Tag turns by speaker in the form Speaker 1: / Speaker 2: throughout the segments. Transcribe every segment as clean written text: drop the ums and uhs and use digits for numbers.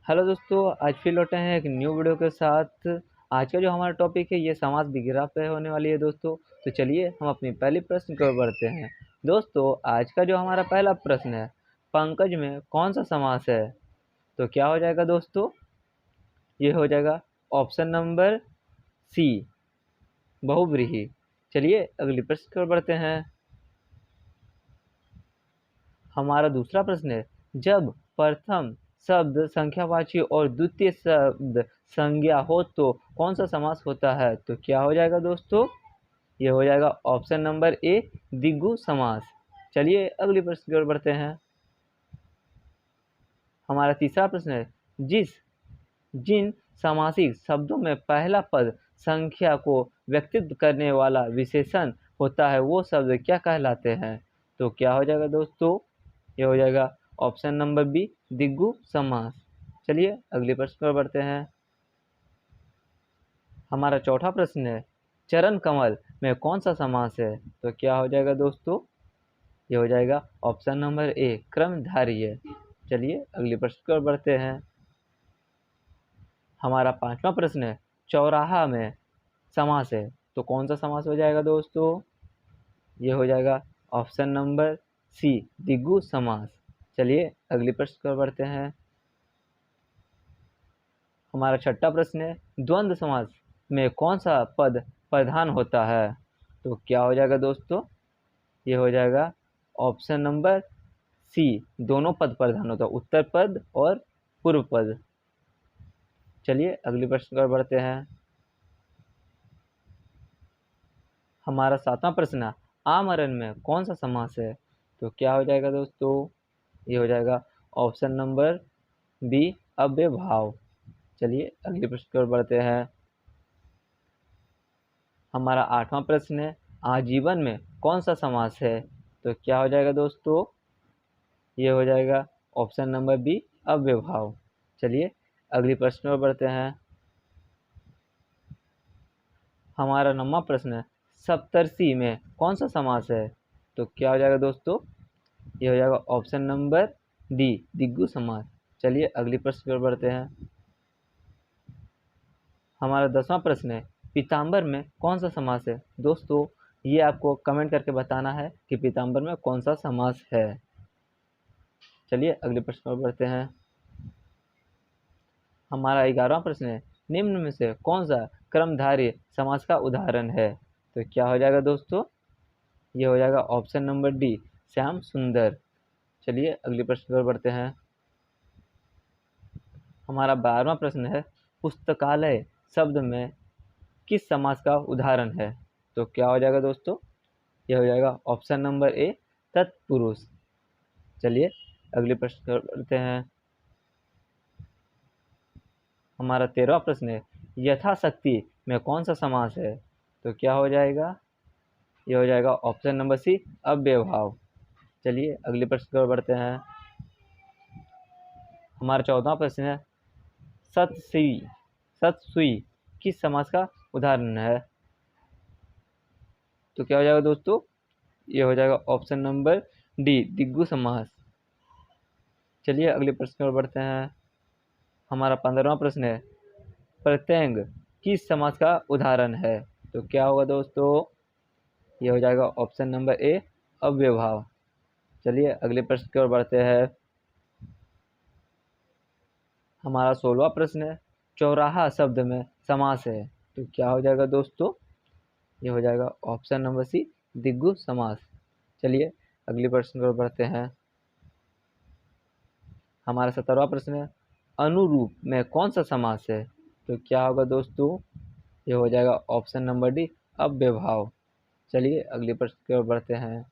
Speaker 1: Hello दोस्तों, आज फिर लौटे हैं एक न्यू वीडियो के साथ। आज का जो हमारा टॉपिक है ये समास विग्रह पे होने वाली है दोस्तों। तो चलिए हम अपनी पहली प्रश्न की ओर बढ़ते हैं। दोस्तों, आज का जो हमारा पहला प्रश्न है, पंकज में कौन सा समास है? तो क्या हो जाएगा दोस्तों? ये हो जाएगा ऑप्शन नंबर सी, बहुव्रीहि। चलिए अगली प्रश्न की ओर बढ़ते हैं। हमारा दूसरा प्रश्न है, जब प्रथम शब्द संख्यावाची और द्वितीय शब्द संज्ञा हो तो कौन सा समास होता है? तो क्या हो जाएगा दोस्तों? ये हो जाएगा ऑप्शन नंबर ए, द्विगु समास। चलिए अगली प्रश्न की ओर बढ़ते हैं। हमारा तीसरा प्रश्न है, जिन समासिक शब्दों में पहला पद संख्या को व्यक्तित्व करने वाला विशेषण होता है वो शब्द क्या कहलाते हैं? तो क्या हो जाएगा दोस्तों? ये हो जाएगा ऑप्शन नंबर बी, द्विगु समास। चलिए अगले प्रश्न पर बढ़ते हैं। हमारा चौथा प्रश्न है, चरण कमल में कौन सा समास है? तो क्या हो जाएगा दोस्तों? ये हो जाएगा ऑप्शन नंबर ए, क्रमधारय। चलिए अगले प्रश्न पर बढ़ते हैं। हमारा पांचवा प्रश्न है, चौराहा में समास है तो कौन सा समास हो जाएगा दोस्तों? ये हो जाएगा ऑप्शन नंबर सी, द्विगु समास। चलिए अगले प्रश्न पर बढ़ते हैं। हमारा छठा प्रश्न है, द्वंद्व समास में कौन सा पद प्रधान होता है? तो क्या हो जाएगा दोस्तों? ये हो जाएगा ऑप्शन नंबर सी, दोनों पद प्रधान होता है, उत्तर पद और पूर्व पद। चलिए अगले प्रश्न पर बढ़ते हैं। हमारा सातवां प्रश्न है, आमरण में कौन सा समास है? तो क्या हो जाएगा दोस्तों? ये हो जाएगा ऑप्शन नंबर बी, अव्ययभाव। चलिए अगले प्रश्न की ओर बढ़ते हैं। हमारा आठवां प्रश्न है, आजीवन में कौन सा समास है? तो क्या हो जाएगा दोस्तों? ये हो जाएगा ऑप्शन नंबर बी, अव्ययभाव। चलिए अगले प्रश्न पर बढ़ते हैं। हमारा नौवां प्रश्न है, सप्तर्षि में कौन सा समास है? तो क्या हो जाएगा दोस्तों? ये हो जाएगा ऑप्शन नंबर डी, द्विगु समास। चलिए अगले प्रश्न पर बढ़ते हैं। हमारा 10वां प्रश्न है, पीताम्बर में कौन सा समास है? दोस्तों, ये आपको कमेंट करके बताना है कि पीताम्बर में कौन सा समास है। चलिए अगले प्रश्न पर बढ़ते हैं। हमारा 11वां प्रश्न है, निम्न में से कौन सा क्रमधारय समास का उदाहरण है? तो क्या हो जाएगा दोस्तों? ये हो जाएगा ऑप्शन नंबर डी, श्याम सुंदर। चलिए अगले प्रश्न पर बढ़ते हैं। हमारा 12वां प्रश्न है, पुस्तकालय शब्द में किस समास का उदाहरण है? तो क्या हो जाएगा दोस्तों? यह हो जाएगा ऑप्शन नंबर ए, तत्पुरुष। चलिए अगले प्रश्न पर बढ़ते हैं। हमारा 13वां प्रश्न है, यथाशक्ति में कौन सा समास है? तो क्या हो जाएगा? यह हो जाएगा ऑप्शन नंबर सी, अव्ययभाव। चलिए अगले प्रश्न पर बढ़ते हैं। हमारा 14वां प्रश्न है, सतसुई किस समास का उदाहरण है? तो क्या हो जाएगा दोस्तों? ये हो जाएगा ऑप्शन नंबर डी, द्विगु समास। चलिए अगले प्रश्न पर बढ़ते हैं। हमारा 15वां प्रश्न है, प्रत्यंग किस समास का उदाहरण है? तो क्या होगा दोस्तों? ये हो जाएगा ऑप्शन नंबर ए, अव्ययभाव। चलिए अगले प्रश्न की ओर बढ़ते हैं। हमारा 16वां प्रश्न है, चौराहा शब्द में समास है तो क्या हो जाएगा दोस्तों? ये हो जाएगा ऑप्शन नंबर सी, द्विगु समास। चलिए अगले प्रश्न पर बढ़ते हैं। हमारा 17वां प्रश्न है, अनुरूप में कौन सा समास है? तो क्या होगा दोस्तों? ये हो जाएगा ऑप्शन नंबर डी, अव्ययभाव। चलिए अगले प्रश्न की ओर बढ़ते हैं।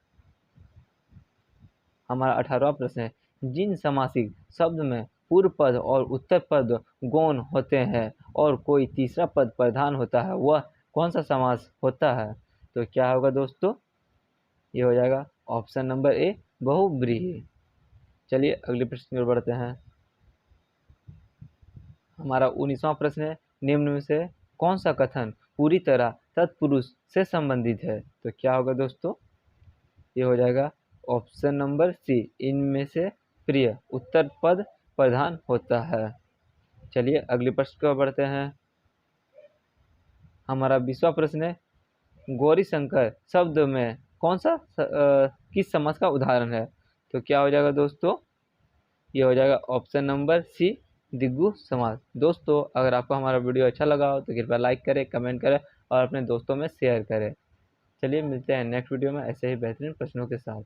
Speaker 1: हमारा 18वां प्रश्न है, जिन समासिक शब्द में पूर्व पद और उत्तर पद गौण होते हैं और कोई तीसरा पद प्रधान होता है वह कौन सा समास होता है? तो क्या होगा दोस्तों? ये हो जाएगा ऑप्शन नंबर ए, बहुव्रीहि। चलिए अगले प्रश्न की ओर बढ़ते हैं। हमारा 19वां प्रश्न है, निम्न में से कौन सा कथन पूरी तरह तत्पुरुष से संबंधित है? तो क्या होगा दोस्तों? ये हो जाएगा ऑप्शन नंबर सी, इनमें से प्रिय उत्तर पद प्रधान होता है। चलिए अगले प्रश्न की ओर बढ़ते हैं। हमारा 20वां प्रश्न है, गौरी शंकर शब्द में कौन सा किस समास का उदाहरण है? तो क्या हो जाएगा दोस्तों? ये हो जाएगा ऑप्शन नंबर सी, द्विगु समास। दोस्तों अगर आपको हमारा वीडियो अच्छा लगा हो तो कृपया लाइक करें, कमेंट करें और अपने दोस्तों में शेयर करें। चलिए मिलते हैं नेक्स्ट वीडियो में ऐसे ही बेहतरीन प्रश्नों के साथ।